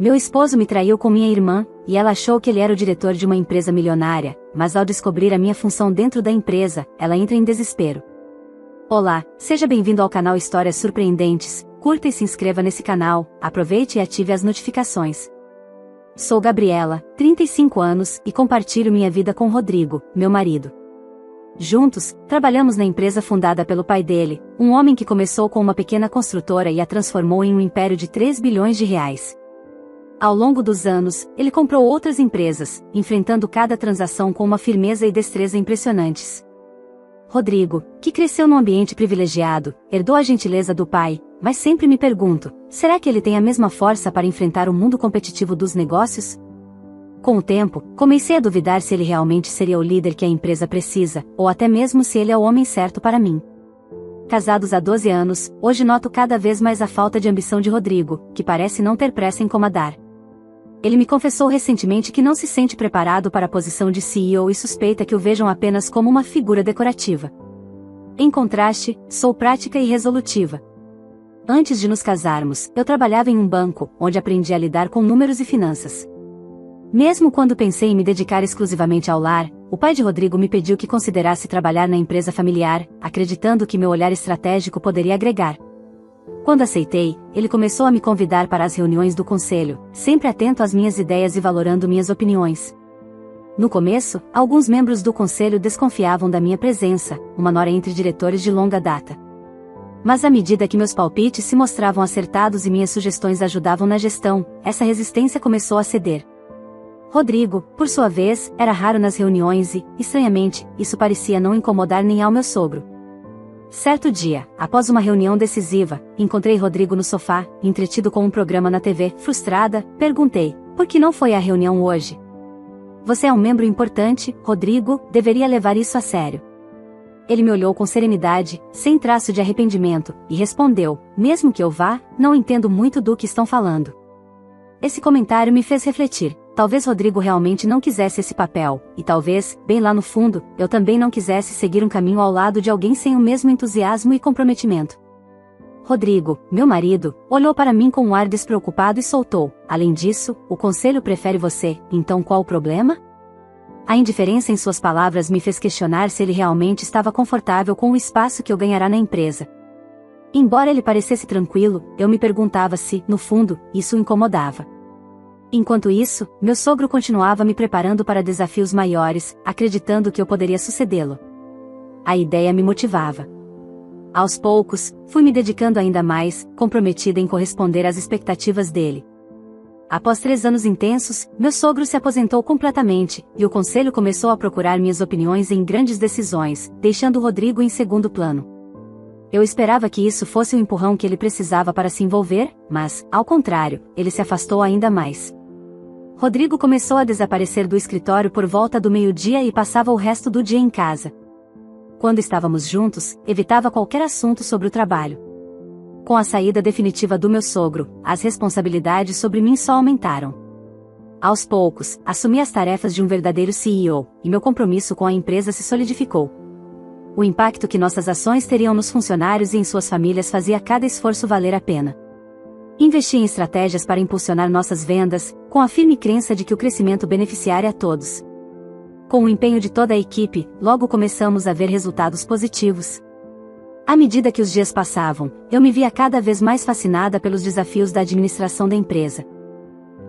Meu esposo me traiu com minha irmã, e ela achou que ele era o diretor de uma empresa milionária, mas ao descobrir a minha função dentro da empresa, ela entra em desespero. Olá, seja bem-vindo ao canal Histórias Surpreendentes, curta e se inscreva nesse canal, aproveite e ative as notificações. Sou Gabriela, 35 anos, e compartilho minha vida com Rodrigo, meu marido. Juntos, trabalhamos na empresa fundada pelo pai dele, um homem que começou com uma pequena construtora e a transformou em um império de 3 bilhões de reais. Ao longo dos anos, ele comprou outras empresas, enfrentando cada transação com uma firmeza e destreza impressionantes. Rodrigo, que cresceu num ambiente privilegiado, herdou a gentileza do pai, mas sempre me pergunto, será que ele tem a mesma força para enfrentar o mundo competitivo dos negócios? Com o tempo, comecei a duvidar se ele realmente seria o líder que a empresa precisa, ou até mesmo se ele é o homem certo para mim. Casados há 12 anos, hoje noto cada vez mais a falta de ambição de Rodrigo, que parece não ter pressa em comandar. Ele me confessou recentemente que não se sente preparado para a posição de CEO e suspeita que o vejam apenas como uma figura decorativa. Em contraste, sou prática e resolutiva. Antes de nos casarmos, eu trabalhava em um banco, onde aprendi a lidar com números e finanças. Mesmo quando pensei em me dedicar exclusivamente ao lar, o pai de Rodrigo me pediu que considerasse trabalhar na empresa familiar, acreditando que meu olhar estratégico poderia agregar. Quando aceitei, ele começou a me convidar para as reuniões do conselho, sempre atento às minhas ideias e valorando minhas opiniões. No começo, alguns membros do conselho desconfiavam da minha presença, uma nora entre diretores de longa data. Mas à medida que meus palpites se mostravam acertados e minhas sugestões ajudavam na gestão, essa resistência começou a ceder. Rodrigo, por sua vez, era raro nas reuniões e, estranhamente, isso parecia não incomodar nem ao meu sogro. Certo dia, após uma reunião decisiva, encontrei Rodrigo no sofá, entretido com um programa na TV. Frustrada, perguntei, por que não foi à reunião hoje? Você é um membro importante, Rodrigo, deveria levar isso a sério. Ele me olhou com serenidade, sem traço de arrependimento, e respondeu, mesmo que eu vá, não entendo muito do que estão falando. Esse comentário me fez refletir. Talvez Rodrigo realmente não quisesse esse papel, e talvez, bem lá no fundo, eu também não quisesse seguir um caminho ao lado de alguém sem o mesmo entusiasmo e comprometimento. Rodrigo, meu marido, olhou para mim com um ar despreocupado e soltou, além disso, o conselho prefere você, então qual o problema? A indiferença em suas palavras me fez questionar se ele realmente estava confortável com o espaço que eu ganhará na empresa. Embora ele parecesse tranquilo, eu me perguntava se, no fundo, isso o incomodava. Enquanto isso, meu sogro continuava me preparando para desafios maiores, acreditando que eu poderia sucedê-lo. A ideia me motivava. Aos poucos, fui me dedicando ainda mais, comprometida em corresponder às expectativas dele. Após 3 anos intensos, meu sogro se aposentou completamente, e o conselho começou a procurar minhas opiniões em grandes decisões, deixando Rodrigo em segundo plano. Eu esperava que isso fosse o empurrão que ele precisava para se envolver, mas, ao contrário, ele se afastou ainda mais. Rodrigo começou a desaparecer do escritório por volta do meio-dia e passava o resto do dia em casa. Quando estávamos juntos, evitava qualquer assunto sobre o trabalho. Com a saída definitiva do meu sogro, as responsabilidades sobre mim só aumentaram. Aos poucos, assumi as tarefas de um verdadeiro CEO, e meu compromisso com a empresa se solidificou. O impacto que nossas ações teriam nos funcionários e em suas famílias fazia cada esforço valer a pena. Investi em estratégias para impulsionar nossas vendas, com a firme crença de que o crescimento beneficiaria a todos. Com o empenho de toda a equipe, logo começamos a ver resultados positivos. À medida que os dias passavam, eu me via cada vez mais fascinada pelos desafios da administração da empresa.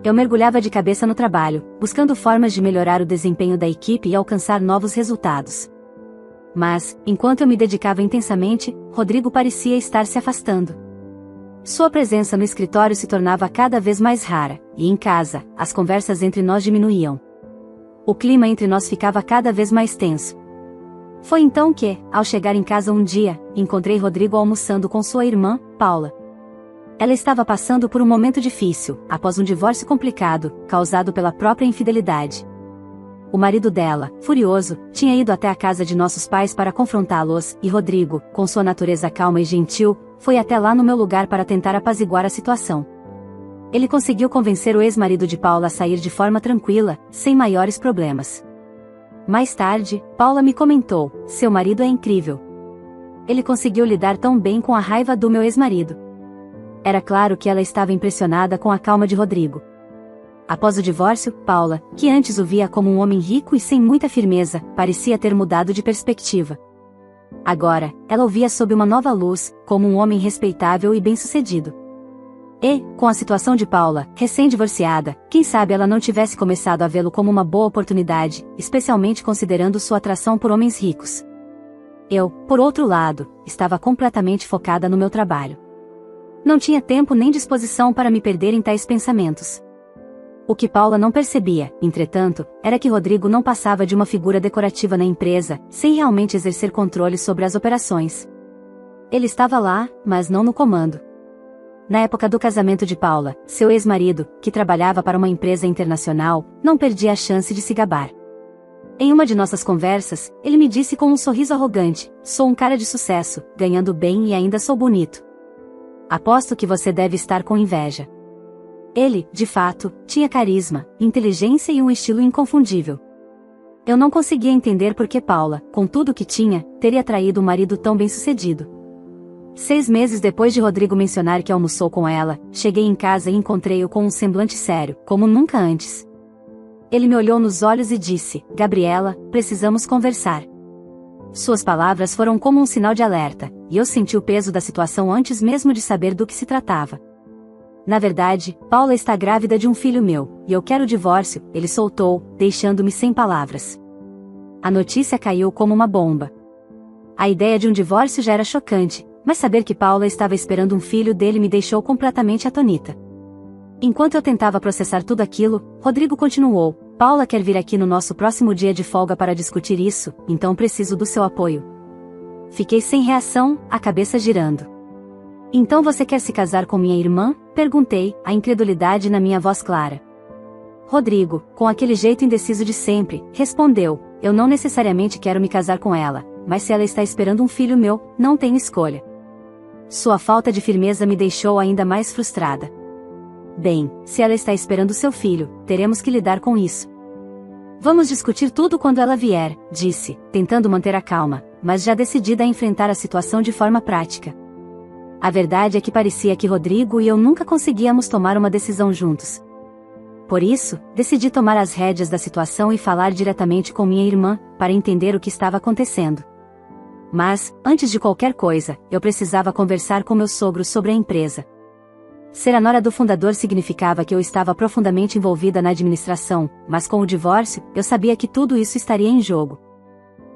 Eu mergulhava de cabeça no trabalho, buscando formas de melhorar o desempenho da equipe e alcançar novos resultados. Mas, enquanto eu me dedicava intensamente, Rodrigo parecia estar se afastando. Sua presença no escritório se tornava cada vez mais rara, e em casa, as conversas entre nós diminuíam. O clima entre nós ficava cada vez mais tenso. Foi então que, ao chegar em casa um dia, encontrei Rodrigo almoçando com sua irmã, Paula. Ela estava passando por um momento difícil, após um divórcio complicado, causado pela própria infidelidade. O marido dela, furioso, tinha ido até a casa de nossos pais para confrontá-los, e Rodrigo, com sua natureza calma e gentil, foi até lá no meu lugar para tentar apaziguar a situação. Ele conseguiu convencer o ex-marido de Paula a sair de forma tranquila, sem maiores problemas. Mais tarde, Paula me comentou, seu marido é incrível. Ele conseguiu lidar tão bem com a raiva do meu ex-marido. Era claro que ela estava impressionada com a calma de Rodrigo. Após o divórcio, Paula, que antes o via como um homem rico e sem muita firmeza, parecia ter mudado de perspectiva. Agora, ela o via sob uma nova luz, como um homem respeitável e bem-sucedido. E, com a situação de Paula, recém-divorciada, quem sabe ela não tivesse começado a vê-lo como uma boa oportunidade, especialmente considerando sua atração por homens ricos. Eu, por outro lado, estava completamente focada no meu trabalho. Não tinha tempo nem disposição para me perder em tais pensamentos. O que Paula não percebia, entretanto, era que Rodrigo não passava de uma figura decorativa na empresa, sem realmente exercer controle sobre as operações. Ele estava lá, mas não no comando. Na época do casamento de Paula, seu ex-marido, que trabalhava para uma empresa internacional, não perdia a chance de se gabar. Em uma de nossas conversas, ele me disse com um sorriso arrogante: "Sou um cara de sucesso, ganhando bem e ainda sou bonito. Aposto que você deve estar com inveja." Ele, de fato, tinha carisma, inteligência e um estilo inconfundível. Eu não conseguia entender por que Paula, com tudo o que tinha, teria traído um marido tão bem-sucedido. 6 meses depois de Rodrigo mencionar que almoçou com ela, cheguei em casa e encontrei-o com um semblante sério, como nunca antes. Ele me olhou nos olhos e disse: "Gabriela, precisamos conversar." Suas palavras foram como um sinal de alerta, e eu senti o peso da situação antes mesmo de saber do que se tratava. "Na verdade, Paula está grávida de um filho meu, e eu quero o divórcio", ele soltou, deixando-me sem palavras. A notícia caiu como uma bomba. A ideia de um divórcio já era chocante, mas saber que Paula estava esperando um filho dele me deixou completamente atônita. Enquanto eu tentava processar tudo aquilo, Rodrigo continuou: "Paula quer vir aqui no nosso próximo dia de folga para discutir isso, então preciso do seu apoio." Fiquei sem reação, a cabeça girando. "Então você quer se casar com minha irmã?" perguntei, a incredulidade na minha voz clara. Rodrigo, com aquele jeito indeciso de sempre, respondeu: "Eu não necessariamente quero me casar com ela, mas se ela está esperando um filho meu, não tenho escolha." Sua falta de firmeza me deixou ainda mais frustrada. "Bem, se ela está esperando seu filho, teremos que lidar com isso. Vamos discutir tudo quando ela vier", disse, tentando manter a calma, mas já decidida a enfrentar a situação de forma prática. A verdade é que parecia que Rodrigo e eu nunca conseguíamos tomar uma decisão juntos. Por isso, decidi tomar as rédeas da situação e falar diretamente com minha irmã, para entender o que estava acontecendo. Mas, antes de qualquer coisa, eu precisava conversar com meu sogro sobre a empresa. Ser a nora do fundador significava que eu estava profundamente envolvida na administração, mas com o divórcio, eu sabia que tudo isso estaria em jogo.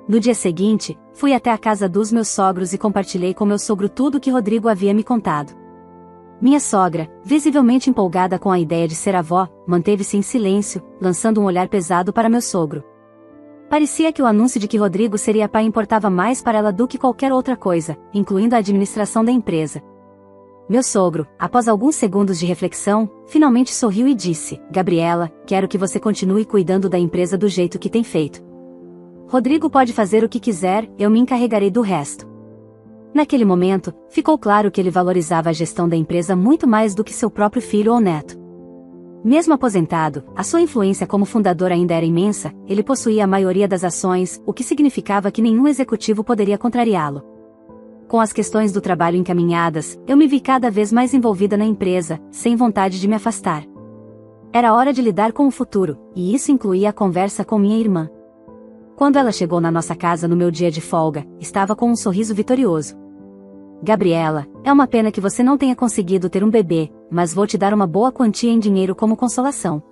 No dia seguinte, fui até a casa dos meus sogros e compartilhei com meu sogro tudo o que Rodrigo havia me contado. Minha sogra, visivelmente empolgada com a ideia de ser avó, manteve-se em silêncio, lançando um olhar pesado para meu sogro. Parecia que o anúncio de que Rodrigo seria pai importava mais para ela do que qualquer outra coisa, incluindo a administração da empresa. Meu sogro, após alguns segundos de reflexão, finalmente sorriu e disse: "Gabriela, quero que você continue cuidando da empresa do jeito que tem feito. Rodrigo pode fazer o que quiser, eu me encarregarei do resto." Naquele momento, ficou claro que ele valorizava a gestão da empresa muito mais do que seu próprio filho ou neto. Mesmo aposentado, a sua influência como fundador ainda era imensa, ele possuía a maioria das ações, o que significava que nenhum executivo poderia contrariá-lo. Com as questões do trabalho encaminhadas, eu me vi cada vez mais envolvida na empresa, sem vontade de me afastar. Era hora de lidar com o futuro, e isso incluía a conversa com minha irmã. Quando ela chegou na nossa casa no meu dia de folga, estava com um sorriso vitorioso. "Gabriela, é uma pena que você não tenha conseguido ter um bebê, mas vou te dar uma boa quantia em dinheiro como consolação.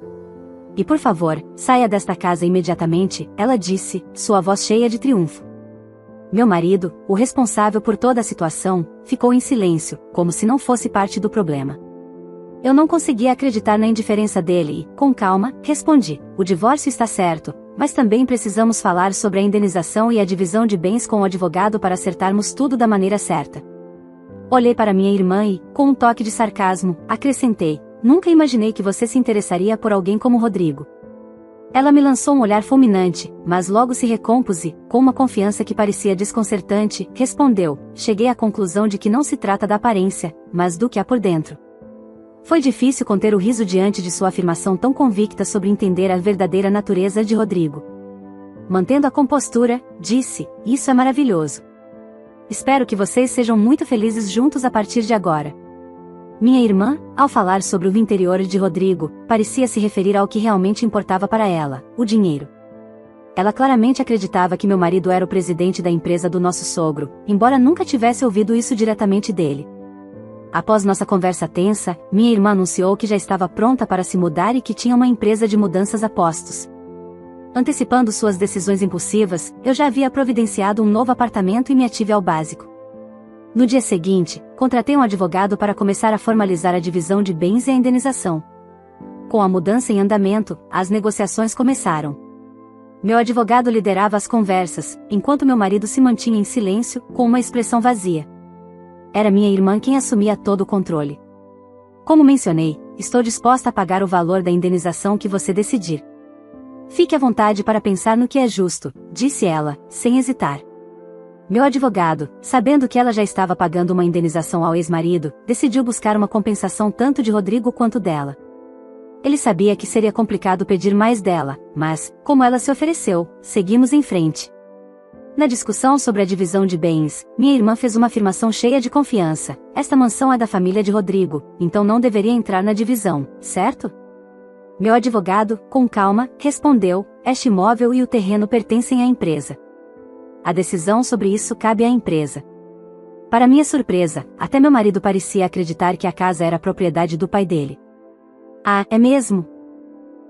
E por favor, saia desta casa imediatamente", ela disse, sua voz cheia de triunfo. Meu marido, o responsável por toda a situação, ficou em silêncio, como se não fosse parte do problema. Eu não conseguia acreditar na indiferença dele e, com calma, respondi: "O divórcio está certo, mas também precisamos falar sobre a indenização e a divisão de bens com o advogado para acertarmos tudo da maneira certa." Olhei para minha irmã e, com um toque de sarcasmo, acrescentei: "Nunca imaginei que você se interessaria por alguém como Rodrigo." Ela me lançou um olhar fulminante, mas logo se recompôs e, com uma confiança que parecia desconcertante, respondeu: "Cheguei à conclusão de que não se trata da aparência, mas do que há por dentro." Foi difícil conter o riso diante de sua afirmação tão convicta sobre entender a verdadeira natureza de Rodrigo. Mantendo a compostura, disse: "Isso é maravilhoso. Espero que vocês sejam muito felizes juntos a partir de agora." Minha irmã, ao falar sobre o interior de Rodrigo, parecia se referir ao que realmente importava para ela, o dinheiro. Ela claramente acreditava que meu marido era o presidente da empresa do nosso sogro, embora nunca tivesse ouvido isso diretamente dele. Após nossa conversa tensa, minha irmã anunciou que já estava pronta para se mudar e que tinha uma empresa de mudanças a postos. Antecipando suas decisões impulsivas, eu já havia providenciado um novo apartamento e me ative ao básico. No dia seguinte, contratei um advogado para começar a formalizar a divisão de bens e a indenização. Com a mudança em andamento, as negociações começaram. Meu advogado liderava as conversas, enquanto meu marido se mantinha em silêncio, com uma expressão vazia. Era minha irmã quem assumia todo o controle. Como mencionei, estou disposta a pagar o valor da indenização que você decidir. Fique à vontade para pensar no que é justo, disse ela, sem hesitar. Meu advogado, sabendo que ela já estava pagando uma indenização ao ex-marido, decidiu buscar uma compensação tanto de Rodrigo quanto dela. Ele sabia que seria complicado pedir mais dela, mas, como ela se ofereceu, seguimos em frente. Na discussão sobre a divisão de bens, minha irmã fez uma afirmação cheia de confiança: esta mansão é da família de Rodrigo, então não deveria entrar na divisão, certo? Meu advogado, com calma, respondeu: este imóvel e o terreno pertencem à empresa. A decisão sobre isso cabe à empresa. Para minha surpresa, até meu marido parecia acreditar que a casa era propriedade do pai dele. Ah, é mesmo?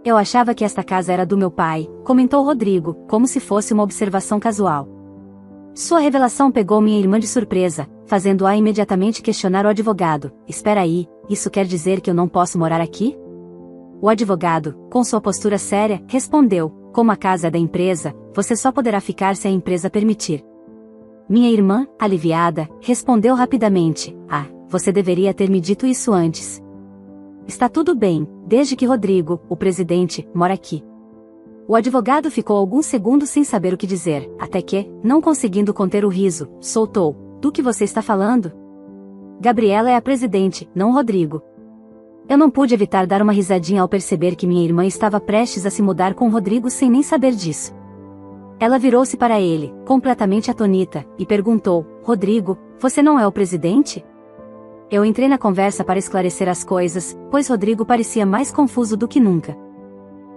Eu achava que esta casa era do meu pai, comentou Rodrigo, como se fosse uma observação casual. Sua revelação pegou minha irmã de surpresa, fazendo-a imediatamente questionar o advogado: espera aí, isso quer dizer que eu não posso morar aqui? O advogado, com sua postura séria, respondeu: como a casa é da empresa, você só poderá ficar se a empresa permitir. Minha irmã, aliviada, respondeu rapidamente: ah, você deveria ter me dito isso antes. Está tudo bem, desde que Rodrigo, o presidente, mora aqui. O advogado ficou alguns segundos sem saber o que dizer, até que, não conseguindo conter o riso, soltou: do que você está falando? Gabriela é a presidente, não Rodrigo. Eu não pude evitar dar uma risadinha ao perceber que minha irmã estava prestes a se mudar com Rodrigo sem nem saber disso. Ela virou-se para ele, completamente atonita, e perguntou: Rodrigo, você não é o presidente? Eu entrei na conversa para esclarecer as coisas, pois Rodrigo parecia mais confuso do que nunca.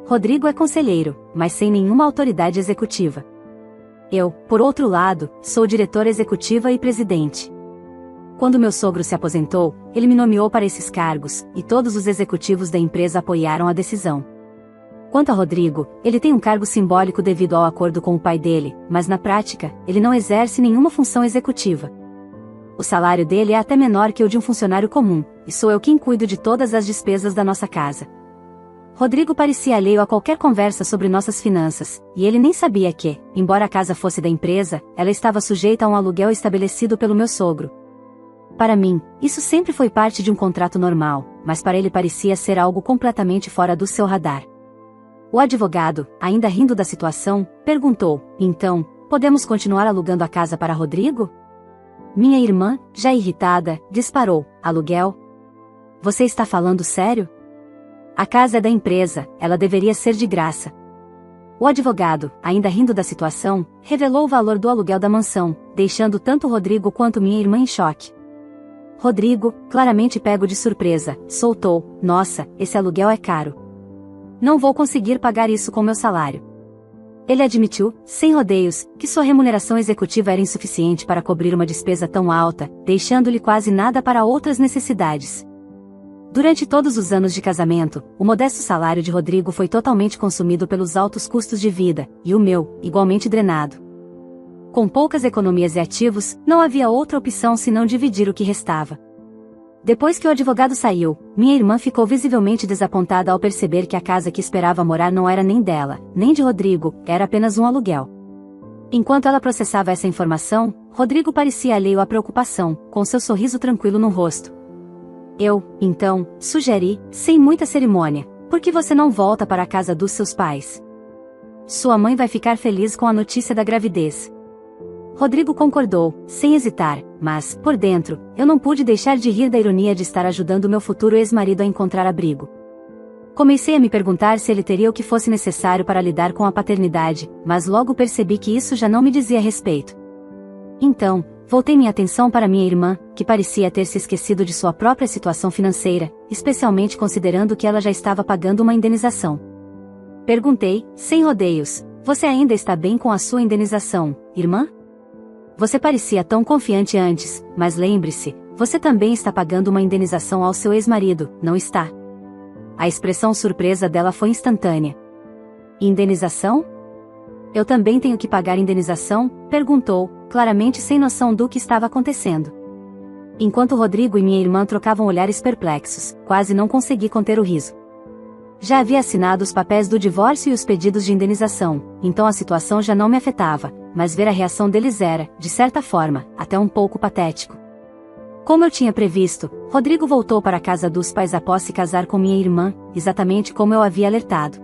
Rodrigo é conselheiro, mas sem nenhuma autoridade executiva. Eu, por outro lado, sou diretora executiva e presidente. Quando meu sogro se aposentou, ele me nomeou para esses cargos, e todos os executivos da empresa apoiaram a decisão. Quanto a Rodrigo, ele tem um cargo simbólico devido ao acordo com o pai dele, mas na prática, ele não exerce nenhuma função executiva. O salário dele é até menor que o de um funcionário comum, e sou eu quem cuido de todas as despesas da nossa casa. Rodrigo parecia alheio a qualquer conversa sobre nossas finanças, e ele nem sabia que, embora a casa fosse da empresa, ela estava sujeita a um aluguel estabelecido pelo meu sogro. Para mim, isso sempre foi parte de um contrato normal, mas para ele parecia ser algo completamente fora do seu radar. O advogado, ainda rindo da situação, perguntou: então, podemos continuar alugando a casa para Rodrigo? Minha irmã, já irritada, disparou: aluguel? Você está falando sério? A casa é da empresa, ela deveria ser de graça. O advogado, ainda rindo da situação, revelou o valor do aluguel da mansão, deixando tanto Rodrigo quanto minha irmã em choque. Rodrigo, claramente pego de surpresa, soltou: nossa, esse aluguel é caro. Não vou conseguir pagar isso com meu salário. Ele admitiu, sem rodeios, que sua remuneração executiva era insuficiente para cobrir uma despesa tão alta, deixando-lhe quase nada para outras necessidades. Durante todos os anos de casamento, o modesto salário de Rodrigo foi totalmente consumido pelos altos custos de vida, e o meu, igualmente drenado. Com poucas economias e ativos, não havia outra opção senão dividir o que restava. Depois que o advogado saiu, minha irmã ficou visivelmente desapontada ao perceber que a casa que esperava morar não era nem dela, nem de Rodrigo, era apenas um aluguel. Enquanto ela processava essa informação, Rodrigo parecia alheio à preocupação, com seu sorriso tranquilo no rosto. Eu, então, sugeri, sem muita cerimônia: por que você não volta para a casa dos seus pais? Sua mãe vai ficar feliz com a notícia da gravidez. Rodrigo concordou, sem hesitar, mas, por dentro, eu não pude deixar de rir da ironia de estar ajudando meu futuro ex-marido a encontrar abrigo. Comecei a me perguntar se ele teria o que fosse necessário para lidar com a paternidade, mas logo percebi que isso já não me dizia respeito. Então, Voltei minha atenção para minha irmã, que parecia ter se esquecido de sua própria situação financeira, especialmente considerando que ela já estava pagando uma indenização. Perguntei, sem rodeios: você ainda está bem com a sua indenização, irmã? Você parecia tão confiante antes, mas lembre-se, você também está pagando uma indenização ao seu ex-marido, não está? A expressão surpresa dela foi instantânea. Indenização? Eu também tenho que pagar indenização? Perguntou, claramente sem noção do que estava acontecendo. Enquanto Rodrigo e minha irmã trocavam olhares perplexos, quase não consegui conter o riso. Já havia assinado os papéis do divórcio e os pedidos de indenização, então a situação já não me afetava, mas ver a reação deles era, de certa forma, até um pouco patético. Como eu tinha previsto, Rodrigo voltou para a casa dos pais após se casar com minha irmã, exatamente como eu havia alertado.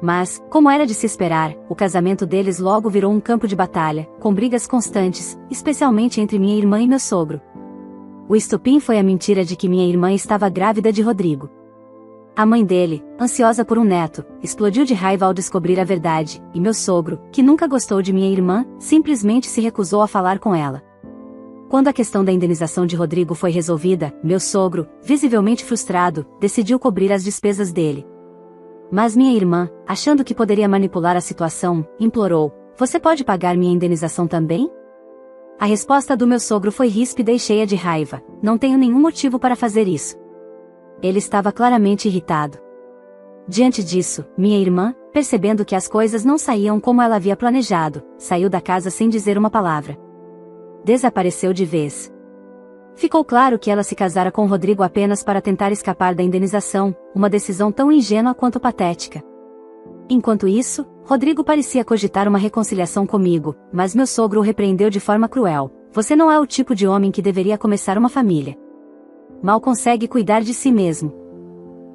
Mas, como era de se esperar, o casamento deles logo virou um campo de batalha, com brigas constantes, especialmente entre minha irmã e meu sogro. O estopim foi a mentira de que minha irmã estava grávida de Rodrigo. A mãe dele, ansiosa por um neto, explodiu de raiva ao descobrir a verdade, e meu sogro, que nunca gostou de minha irmã, simplesmente se recusou a falar com ela. Quando a questão da indenização de Rodrigo foi resolvida, meu sogro, visivelmente frustrado, decidiu cobrir as despesas dele. Mas minha irmã, achando que poderia manipular a situação, implorou: você pode pagar minha indenização também? A resposta do meu sogro foi ríspida e cheia de raiva: não tenho nenhum motivo para fazer isso. Ele estava claramente irritado. Diante disso, minha irmã, percebendo que as coisas não saíam como ela havia planejado, saiu da casa sem dizer uma palavra. Desapareceu de vez. Ficou claro que ela se casara com Rodrigo apenas para tentar escapar da indenização, uma decisão tão ingênua quanto patética. Enquanto isso, Rodrigo parecia cogitar uma reconciliação comigo, mas meu sogro o repreendeu de forma cruel: você não é o tipo de homem que deveria começar uma família. Mal consegue cuidar de si mesmo.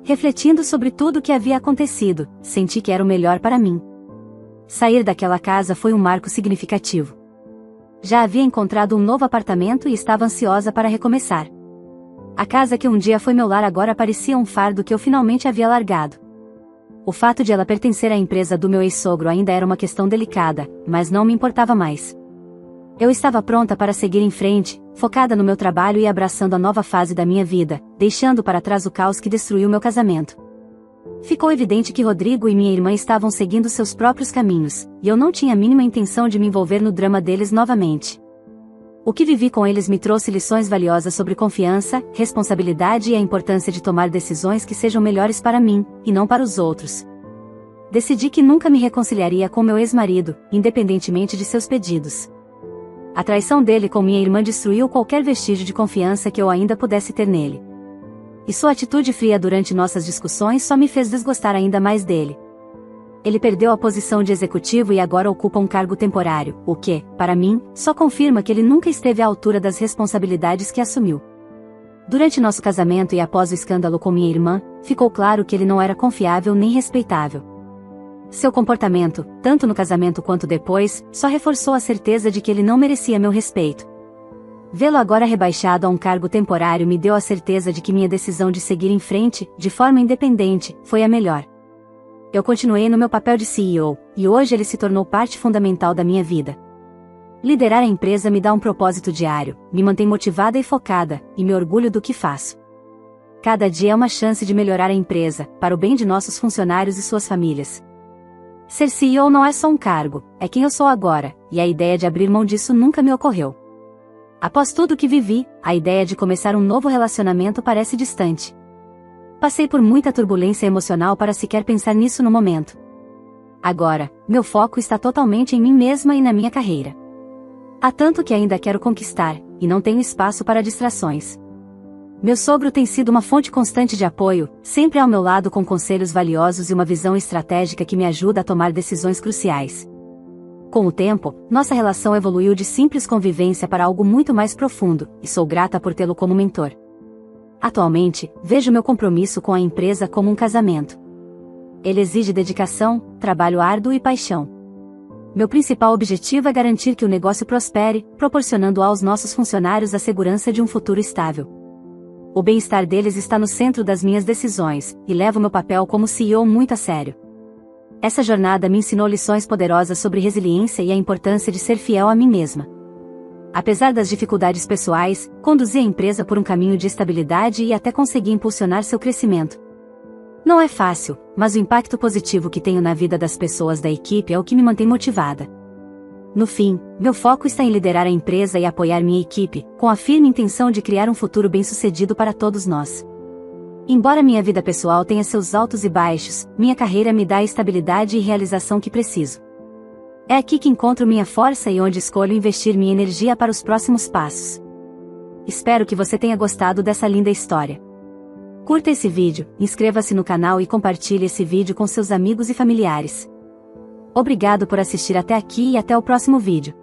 Refletindo sobre tudo o que havia acontecido, senti que era o melhor para mim. Sair daquela casa foi um marco significativo. Já havia encontrado um novo apartamento e estava ansiosa para recomeçar. A casa que um dia foi meu lar agora parecia um fardo que eu finalmente havia largado. O fato de ela pertencer à empresa do meu ex-sogro ainda era uma questão delicada, mas não me importava mais. Eu estava pronta para seguir em frente, focada no meu trabalho e abraçando a nova fase da minha vida, deixando para trás o caos que destruiu meu casamento. Ficou evidente que Rodrigo e minha irmã estavam seguindo seus próprios caminhos, e eu não tinha a mínima intenção de me envolver no drama deles novamente. O que vivi com eles me trouxe lições valiosas sobre confiança, responsabilidade e a importância de tomar decisões que sejam melhores para mim, e não para os outros. Decidi que nunca me reconciliaria com meu ex-marido, independentemente de seus pedidos. A traição dele com minha irmã destruiu qualquer vestígio de confiança que eu ainda pudesse ter nele. E sua atitude fria durante nossas discussões só me fez desgostar ainda mais dele. Ele perdeu a posição de executivo e agora ocupa um cargo temporário, o que, para mim, só confirma que ele nunca esteve à altura das responsabilidades que assumiu. Durante nosso casamento e após o escândalo com minha irmã, ficou claro que ele não era confiável nem respeitável. Seu comportamento, tanto no casamento quanto depois, só reforçou a certeza de que ele não merecia meu respeito. Vê-lo agora rebaixado a um cargo temporário me deu a certeza de que minha decisão de seguir em frente, de forma independente, foi a melhor. Eu continuei no meu papel de CEO, e hoje ele se tornou parte fundamental da minha vida. Liderar a empresa me dá um propósito diário, me mantém motivada e focada, e me orgulho do que faço. Cada dia é uma chance de melhorar a empresa, para o bem de nossos funcionários e suas famílias. Ser CEO não é só um cargo, é quem eu sou agora, e a ideia de abrir mão disso nunca me ocorreu. Após tudo o que vivi, a ideia de começar um novo relacionamento parece distante. Passei por muita turbulência emocional para sequer pensar nisso no momento. Agora, meu foco está totalmente em mim mesma e na minha carreira. Há tanto que ainda quero conquistar, e não tenho espaço para distrações. Meu sogro tem sido uma fonte constante de apoio, sempre ao meu lado com conselhos valiosos e uma visão estratégica que me ajuda a tomar decisões cruciais. Com o tempo, nossa relação evoluiu de simples convivência para algo muito mais profundo, e sou grata por tê-lo como mentor. Atualmente, vejo meu compromisso com a empresa como um casamento. Ele exige dedicação, trabalho árduo e paixão. Meu principal objetivo é garantir que o negócio prospere, proporcionando aos nossos funcionários a segurança de um futuro estável. O bem-estar deles está no centro das minhas decisões, e levo meu papel como CEO muito a sério. Essa jornada me ensinou lições poderosas sobre resiliência e a importância de ser fiel a mim mesma. Apesar das dificuldades pessoais, conduzi a empresa por um caminho de estabilidade e até consegui impulsionar seu crescimento. Não é fácil, mas o impacto positivo que tenho na vida das pessoas da equipe é o que me mantém motivada. No fim, meu foco está em liderar a empresa e apoiar minha equipe, com a firme intenção de criar um futuro bem-sucedido para todos nós. Embora minha vida pessoal tenha seus altos e baixos, minha carreira me dá a estabilidade e realização que preciso. É aqui que encontro minha força e onde escolho investir minha energia para os próximos passos. Espero que você tenha gostado dessa linda história. Curta esse vídeo, inscreva-se no canal e compartilhe esse vídeo com seus amigos e familiares. Obrigado por assistir até aqui e até o próximo vídeo.